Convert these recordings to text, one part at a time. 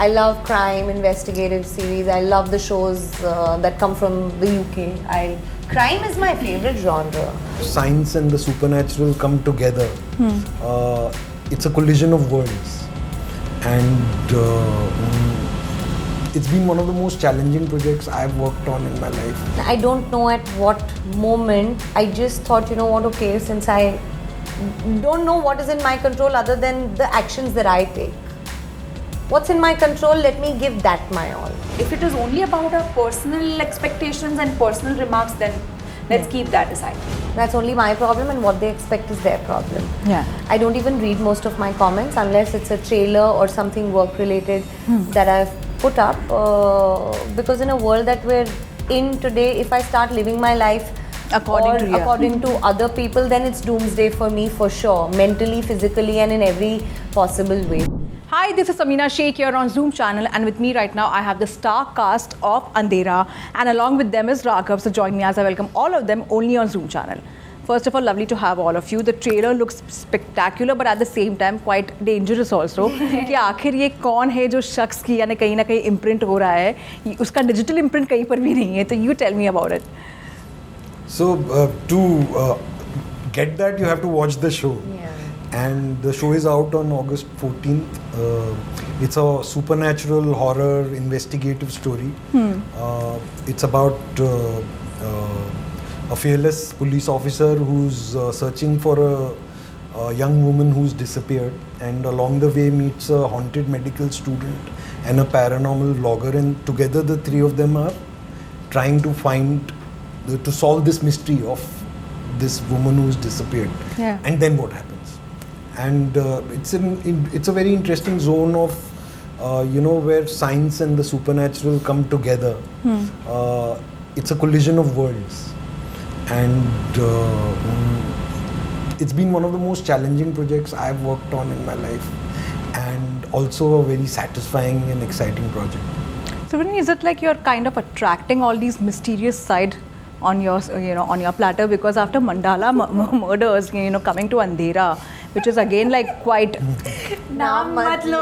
I love crime, investigative series. I love the shows that come from the UK. Crime is my favorite genre. Science and the supernatural come together. It's a collision of worlds. And it's been one of the most challenging projects I've worked on in my life. I don't know at what moment, I just thought, you know what, okay, since I don't know what is in my control other than the actions that I take. What's in my control, let me give that my all. If it is only about our personal expectations and personal remarks, then let's keep that aside. That's only my problem, and what they expect is their problem. Yeah. I don't even read most of my comments unless it's a trailer or something work related that I've put up. Because in a world that we're in today, if I start living my life according to other people, then it's doomsday for me for sure, mentally, physically, and in every possible way. Hi, this is Samina Sheikh here on Zoom channel, and with me right now I have the star cast of Andhera, and along with them is Raghav. So join me as I welcome all of them only on Zoom channel. First of all, lovely to have all of you. The trailer looks spectacular, but at the same time quite dangerous also. कि आखिर ये कौन है जो शख्स की यानी कहीं ना कहीं imprint हो रहा है, उसका digital imprint कहीं पर भी नहीं है. तो you tell me about it. So to get that, you have to watch the show. Yeah. And the show is out on August 14th. It's a supernatural horror investigative story. It's about a fearless police officer who's searching for a young woman who's disappeared, and along the way meets a haunted medical student and a paranormal vlogger, and together the three of them are trying to solve this mystery of this woman who's disappeared. Yeah. And then what happens? And it's a very interesting zone of where science and the supernatural come together. It's a collision of worlds, and it's been one of the most challenging projects I've worked on in my life, and also a very satisfying and exciting project. So, is it like you're kind of attracting all these mysterious side on your platter, because after Mandala murders, coming to Andhera, which is again like quite नाम मत लो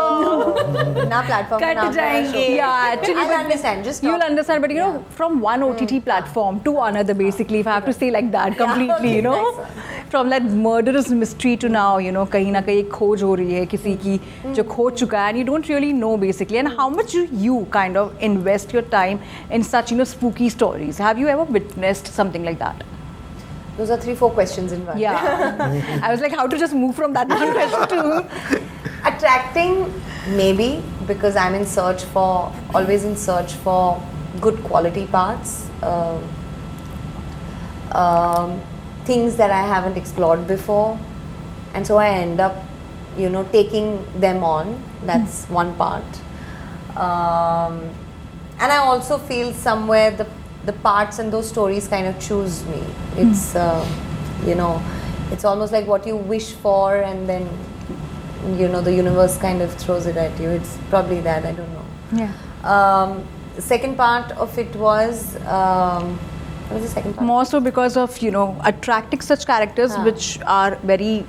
ना platform cut जाएंगे. Yeah, actually, I'll understand. Just you'll talk. understand, but from one OTT platform to another, basically, if I have to say like that completely, okay, nice one. From that murderous mystery to now, कहीं ना कहीं खोज हो रही है किसी की जो खो चुका है, and you don't really know basically. And how much do you kind of invest your time in such spooky stories? Have you ever witnessed something like that? Those are 3-4 questions in one. Yeah. I was like, how to just move from that one question to Attracting, maybe, because I'm always in search for good quality parts, things that I haven't explored before, and so I end up, taking them on. That's one part, and I also feel somewhere the parts and those stories kind of choose me. It's it's almost like what you wish for, and then the universe kind of throws it at you. It's probably that, I don't know. yeah. The second part of it was what was the second part? More so because of attracting such characters which are very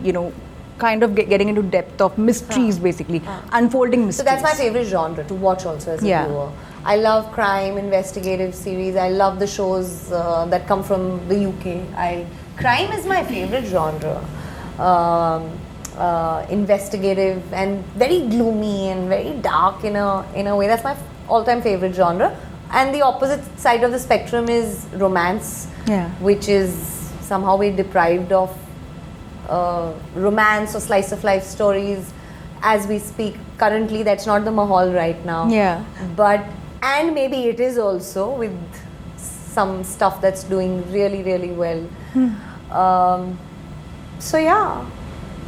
kind of getting into depth of mysteries, basically unfolding mysteries. So that's my favorite genre to watch also as a viewer. I love crime, investigative series. I love the shows that come from the UK. Crime is my favorite genre. Investigative and very gloomy and very dark in a way. That's my all-time favorite genre. And the opposite side of the spectrum is romance, which is somehow we're deprived of romance or slice of life stories as we speak. Currently, that's not the mahal right now. Yeah. And maybe it is also with some stuff that's doing really, really well. So yeah,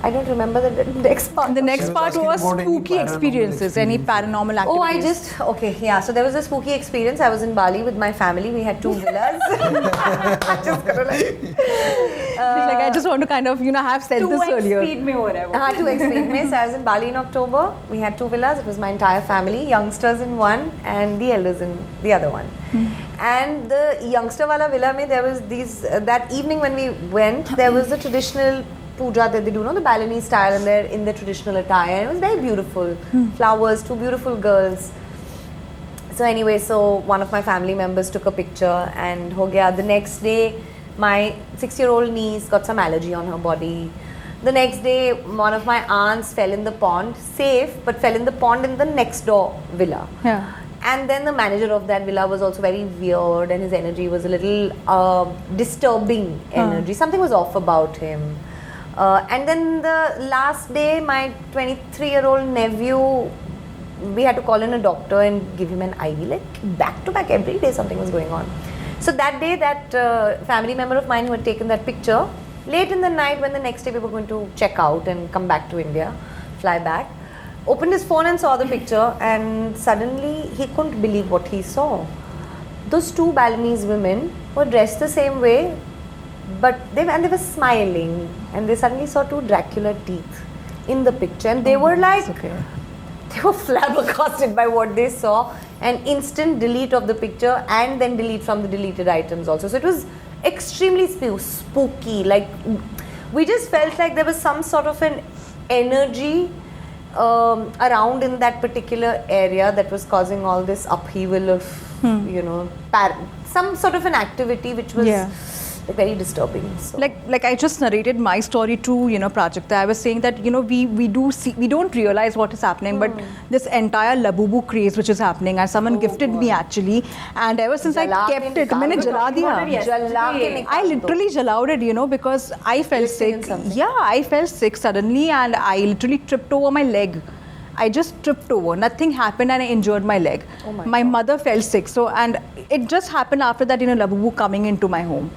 I don't remember the next part. The next part was spooky experiences. Any paranormal activities? So there was a spooky experience. I was in Bali with my family. We had 2 villas. Just gonna I just want to kind of have said this earlier. 2x speed mein. So I was in Bali in October. We had 2 villas. It was my entire family, youngsters in one and the elders in the other one. And the youngster wala villa mein, there was that evening when we went, there was a traditional puja that they do, the Balinese style, and they're in their traditional attire. And it was very beautiful. Flowers, 2 beautiful girls. So anyway, so one of my family members took a picture, and ho gaya. The next day, my 6-year-old niece got some allergy on her body. The next day, one of my aunts fell in the pond, safe, but fell in the pond in the next door villa. Yeah. And then the manager of that villa was also very weird, and his energy was a little disturbing energy. Something was off about him. And then the last day, my 23-year-old nephew, we had to call in a doctor and give him an IV. Like back to back every day something was going on. So that day, that family member of mine who had taken that picture, late in the night when the next day we were going to check out and come back to India, fly back, opened his phone and saw the picture, and suddenly he couldn't believe what he saw. Those 2 Balinese women were dressed the same way, but they were smiling, and they suddenly saw 2 Dracula teeth in the picture, and they were like, they were flabbergasted by what they saw, and instant delete of the picture and then delete from the deleted items also. So it was extremely spooky. Like we just felt like there was some sort of an energy around in that particular area that was causing all this upheaval of, some sort of an activity which was like very disturbing. So. Like I just narrated my story to Prajakta. I was saying that we don't realize what is happening, but this entire Labubu craze which is happening, and someone gifted me actually, and ever since I kept it, मैंने जला दिया. I literally jalawed it, because I felt sick. Yeah, I felt sick suddenly, and I literally tripped over my leg. I just tripped over. Nothing happened, and I injured my leg. Oh my mother fell sick. So, and it just happened after that, Labubu coming into my home.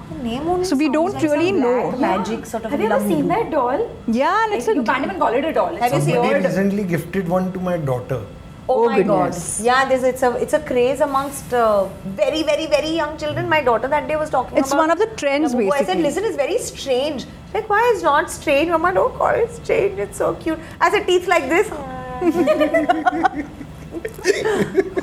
So we don't really know. Magic sort of. Have you ever seen that doll? Yeah, and it's you can't even call it a doll. Have you seen Somebody it? recently gifted one to my daughter. Oh my goodness. God! Yeah, it's a craze amongst very, very, very young children. My daughter that day was talking It's about. one of the trends, Labubu. I said, basically. listen, it's very strange. Like, why is not strange? Mama, don't call it strange. It's so cute. I said, teeth like this.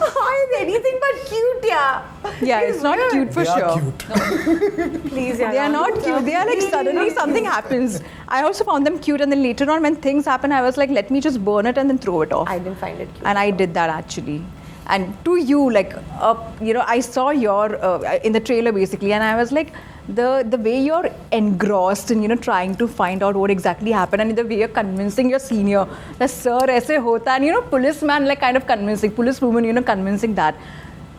Why is anything but cute, yeah? Yeah, it's not cute for They are sure. cute. Please, They are not cute. They are like suddenly something happens. I also found them cute, and then later on when things happen, I was like, let me just burn it and then throw it off. I didn't find it cute. And I did that actually. And to you, like, I saw your in the trailer basically, and I was like, the way you're engrossed in trying to find out what exactly happened, and the way you're convincing your senior that sir aise hota, and policeman like kind of convincing, policewoman convincing that.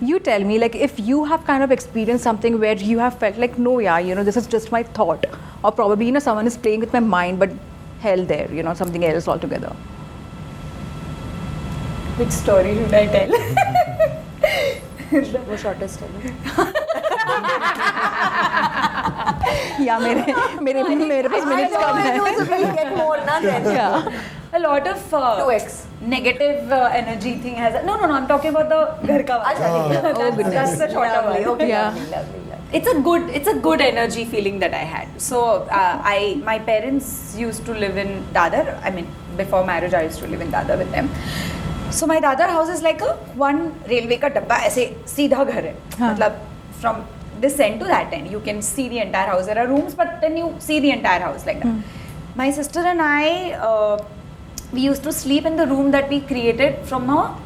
You tell me, like, if you have kind of experienced something where you have felt like, no, yeah, this is just my thought, or probably someone is playing with my mind, but hell there, something else altogether. Which story should I tell? Wo shortest है? Yeah, मेरे पास minutes कम है. So we'll get more na then. Yeah. A lot of 2x. negative energy thing has. No, I'm talking about the घर का वाला. That's the shorter one. Okay, Yeah. lovely. It's a good energy feeling that I had. So my parents used to live in Dadar. I mean, before marriage, I used to live in Dadar with them. So my Dadar house is like a one railway का डब्बा ऐसे सीधा घर है. मतलब from this end to that end, you can see the entire house. There are rooms, but then you see the entire house like that. My sister and I, we used to sleep in the room that we created from a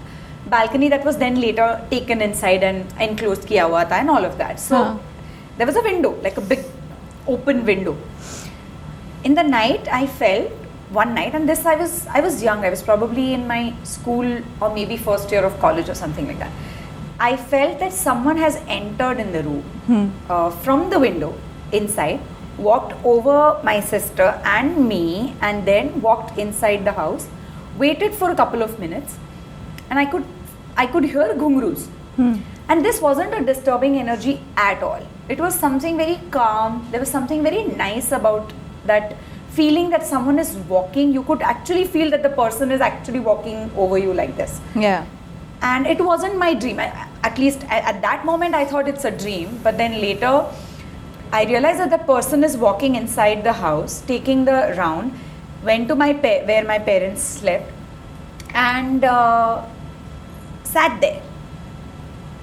balcony that was then later taken inside and enclosed kiya hua tha and all of that. So there was a window, like a big open window. In the night, I felt one night, and this I was young. I was probably in my school or maybe first year of college or something like that. I felt that someone has entered in the room from the window inside, walked over my sister and me, and then walked inside the house, waited for a couple of minutes, and I could hear ghungroos. And this wasn't a disturbing energy at all. It was something very calm. There was something very nice about that feeling that someone is walking. You could actually feel that the person is actually walking over you like this. Yeah. And it wasn't my dream. At least at that moment, I thought it's a dream. But then later, I realized that the person is walking inside the house, taking the round, went to where my parents slept, and sat there.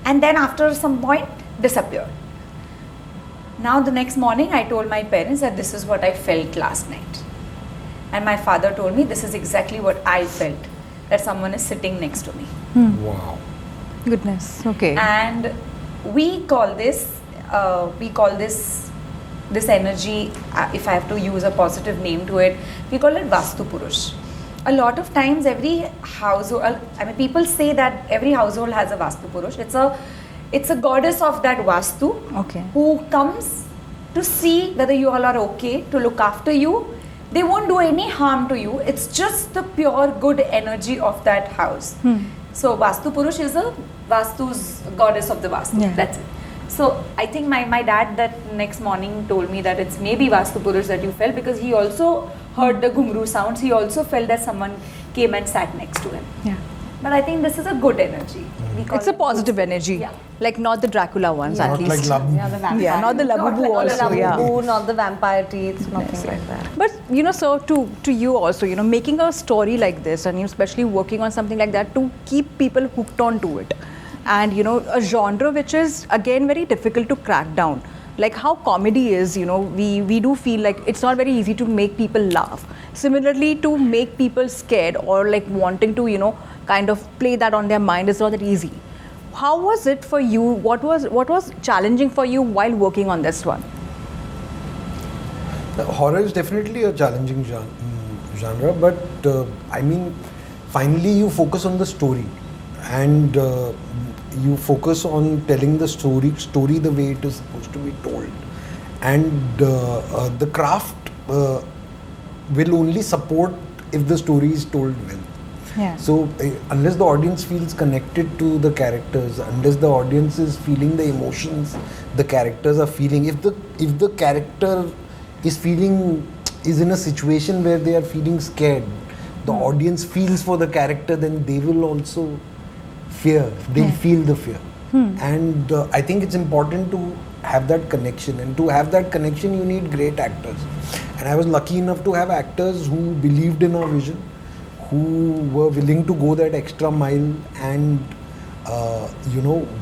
And then after some point, disappeared. Now the next morning, I told my parents that this is what I felt last night. and my father told me this is exactly what I felt, that someone is sitting next to me. Wow. Goodness. Okay. And we call this this energy, if I have to use a positive name to it, we call it Vastu Purush. A lot of times every household, people say that every household has a Vastu Purush. It's a goddess of that Vastu, Okay. who comes to see whether you all are okay, to look after you. They won't do any harm to you. It's just the pure good energy of that house. So Vastu Purush is Vastu's goddess of the Vastu. Yeah. That's it. So I think my dad that next morning told me that it's maybe Vastu Purush that you felt, because he also heard the ghumru sounds. He also felt that someone came and sat next to him. Yeah. But I think this is a good energy. We call It's a it positive good. energy. Yeah. Like not the Dracula ones, Yeah. at Not like least. Labubu. Yeah, the vampire. Yeah, not the Labubu Not like also. the Yeah. Labubu, not the vampire teeth, nothing like that. But sir, to you also, making a story like this, and especially working on something like that to keep people hooked onto it, and a genre which is again very difficult to crack down. Like how comedy is, we do feel like it's not very easy to make people laugh. Similarly, to make people scared or like wanting to, kind of play that on their mind is not that easy. How was it for you? What was challenging for you while working on this one? Horror is definitely a challenging genre, but finally you focus on the story, and you focus on telling the story the way it is supposed to be told, and the craft will only support if the story is told well. Yeah. So unless the audience feels connected to the characters, unless the audience is feeling the emotions the characters are feeling, if the character is in a situation where they are feeling scared, the audience feels for the character, then they will also fear. They'll feel the fear. And I think it's important to have that connection, and to have that connection you need great actors. And I was lucky enough to have actors who believed in our vision, who were willing to go that extra mile and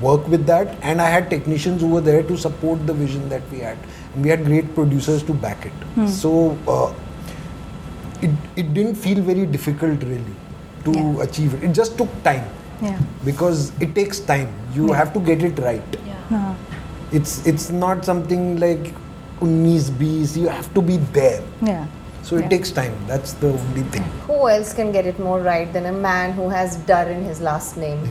work with that. And I had technicians who were there to support the vision that we had, and we had great producers to back it. So it didn't feel very difficult really to achieve it. It just took time. Yeah. Because it takes time. You have to get it right. Uh-huh. It's not something like 19-20. You have to be there. Yeah. So it takes time. That's the only thing. Who else can get it more right than a man who has Dar in his last name?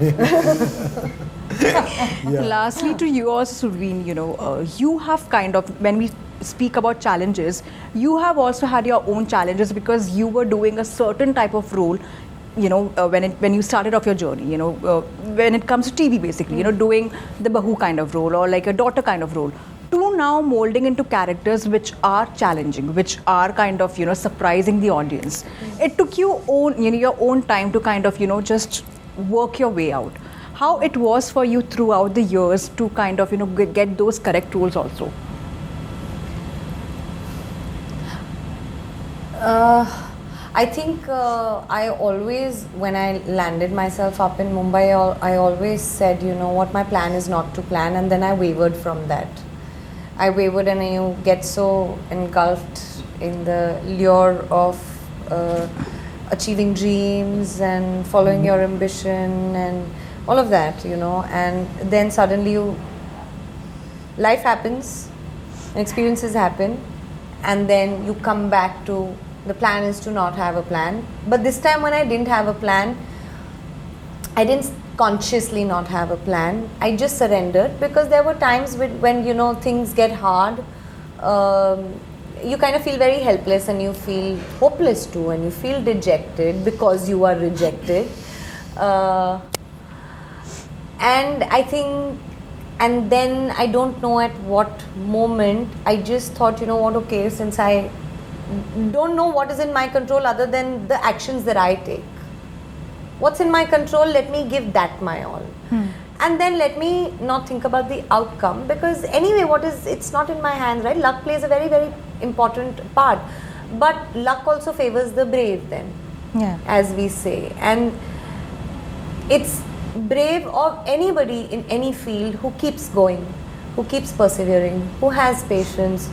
Lastly, to you also, Surveen, you have kind of, when we speak about challenges, you have also had your own challenges because you were doing a certain type of role, when you started off your journey, when it comes to TV basically, doing the Bahu kind of role or like a daughter kind of role, to now molding into characters which are challenging, which are kind of, surprising the audience. It took you your own time to kind of, just work your way out. How it was for you throughout the years to kind of, get those correct roles also? I think I always, when I landed myself up in Mumbai, I always said, what, my plan is not to plan, and then I wavered from that. I wavered, and you get so engulfed in the lure of achieving dreams and following your ambition and all of that, and then suddenly life happens, experiences happen, and then you come back to the plan is to not have a plan. But this time when I didn't have a plan, I didn't consciously not have a plan. I just surrendered, because there were times when things get hard, you kind of feel very helpless, and you feel hopeless too, and you feel dejected because you are rejected. And I think, and then I don't know at what moment, I just thought, okay, since I don't know what is in my control other than the actions that I take. What's in my control, let me give that my all. And then let me not think about the outcome, because anyway, it's not in my hands, right? Luck plays a very, very important part. But luck also favors the brave then, as we say. And it's brave of anybody in any field who keeps going, who keeps persevering, who has patience,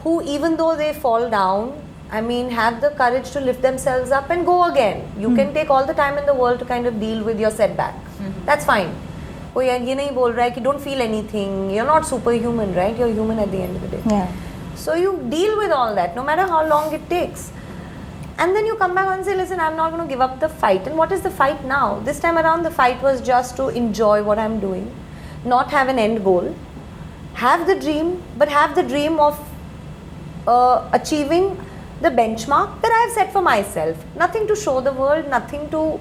who even though they fall down, I mean, have the courage to lift themselves up and go again. You can take all the time in the world to kind of deal with your setback. That's fine. कोई ये नहीं बोल रहा है कि don't feel anything. You're not superhuman, right? You're human at the end of the day. Yeah. So you deal with all that, no matter how long it takes. And then you come back and say, listen, I'm not going to give up the fight. And what is the fight now? This time around, the fight was just to enjoy what I'm doing, not have an end goal, have the dream, but have the dream of achieving the benchmark that I have set for myself. Nothing to show the world, nothing to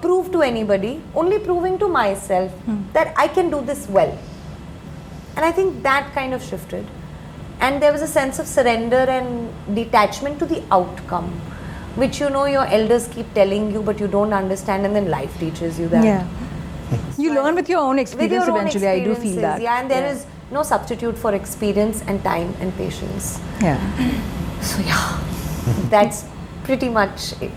prove to anybody, only proving to myself that I can do this well. And I think that kind of shifted. And there was a sense of surrender and detachment to the outcome, which you know your elders keep telling you, but you don't understand, and then life teaches you that. Yeah. You learn with your own experience With your own eventually. I do feel experiences, that. Yeah, and there is no substitute for experience and time and patience. Yeah. So yeah, that's pretty much it.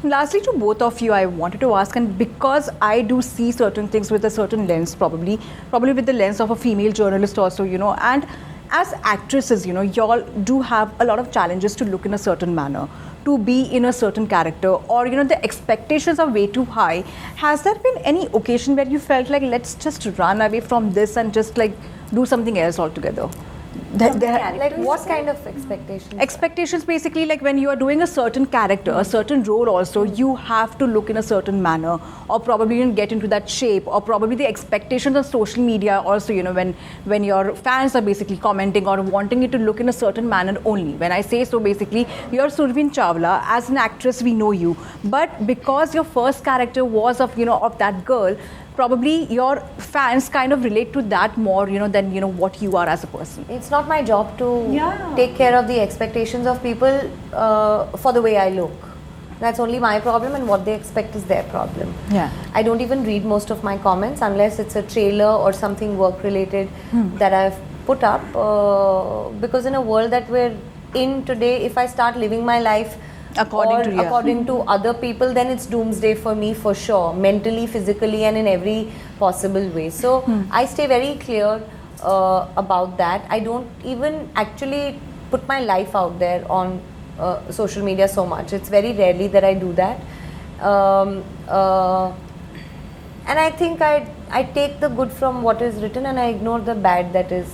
Lastly, to both of you, I wanted to ask, and because I do see certain things with a certain lens, probably with the lens of a female journalist also, you know, and as actresses, you know, y'all do have a lot of challenges to look in a certain manner, to be in a certain character, or, you know, the expectations are way too high. Has there been any occasion where you felt like, let's just run away from this and just like do something else altogether? Like what kind of expectations? Expectations basically like when you are doing a certain character, a certain role also, you have to look in a certain manner, or probably you get into that shape, or probably the expectations on social media also, you know, when your fans are basically commenting or wanting you to look in a certain manner only. When I say so, basically, you're Surveen Chawla. As an actress, we know you. But because your first character was of, you know, of that girl, probably your fans kind of relate to that more, you know, than, you know, what you are as a person. It's not my job to take care of the expectations of people for the way I look. That's only my problem, and what they expect is their problem. Yeah. I don't even read most of my comments unless it's a trailer or something work related that I've put up, because in a world that we're in today, if I start living my life according to other people, then it's doomsday for me for sure, mentally, physically, and in every possible way. So I stay very clear about that. I don't even actually put my life out there on social media so much. It's very rarely that I do that. And I think I take the good from what is written and I ignore the bad that is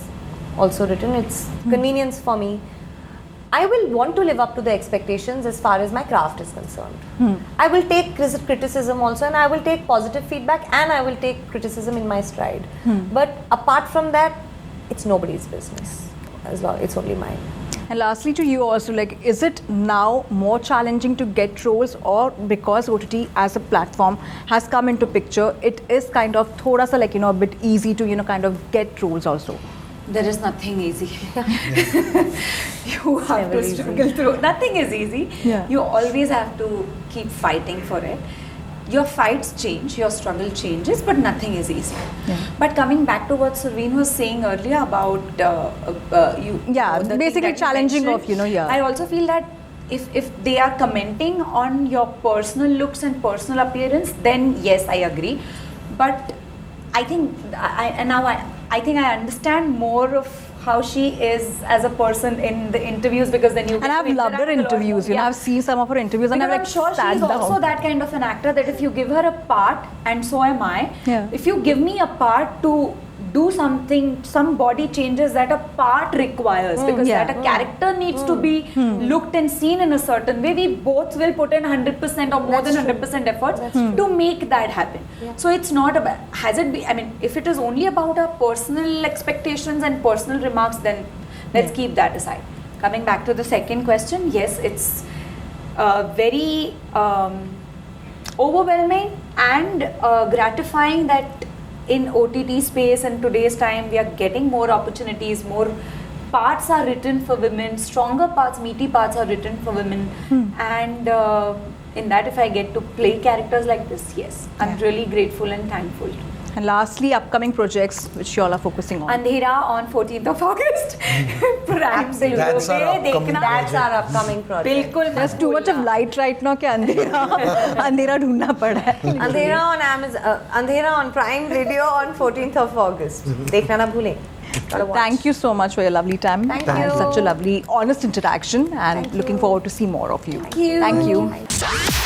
also written. It's convenience for me. I will want to live up to the expectations as far as my craft is concerned. I will take criticism also, and I will take positive feedback, and I will take criticism in my stride. But apart from that, it's nobody's business. As long it's only mine. And lastly to you also, like, is it now more challenging to get roles, or because OTT as a platform has come into picture, it is kind of thoda sa like, you know, a bit easy to, you know, kind of get roles also? There is nothing easy. You have to struggle through. Nothing is easy. Yeah. You always have to keep fighting for it. Your fights change, your struggle changes, but nothing is easy. Yeah. But coming back to what Surveen was saying earlier about you. Yeah, the thing basically that you challenging mentioned, of, you know, yeah. I also feel that if they are commenting on your personal looks and personal appearance, then yes, I agree. But I think I think I understand more of how she is as a person in the interviews, because then you and I've loved her interviews, you know, I've seen some of her interviews, and I've like I'm sure sat she's down. also that kind of an actor that if you give her a part, and so am I, Yeah. if you give me a part to do something, some body changes that a part requires, because yeah. that a character needs to be looked and seen in a certain way, we both will put in 100% or more than 100% efforts to make that happen. Yeah. So it's not about, has it been, I mean, if it is only about our personal expectations and personal remarks, then let's keep that aside. Coming back to the second question, yes, it's very overwhelming and gratifying that in OTT space and today's time we are getting more opportunities, more parts are written for women, stronger parts, meaty parts are written for women, and in that if I get to play characters like this, yes, I'm really grateful and thankful. And lastly, upcoming projects which you all are focusing on. Andhera on 14th of August. Absolutely. That's our upcoming That's our upcoming project. बिल्कुल There's too much of light right now कि अंधेरा ढूंढना पड़ा है. Andhera on Amazon, Andhera on Prime Video on 14th of August. देखना ना भूलें. Gotta watch. Thank you so much for your lovely time. Thank and you. such a lovely, honest interaction, and Thank looking you. forward to see more of you. Thank you. Thank you. Bye.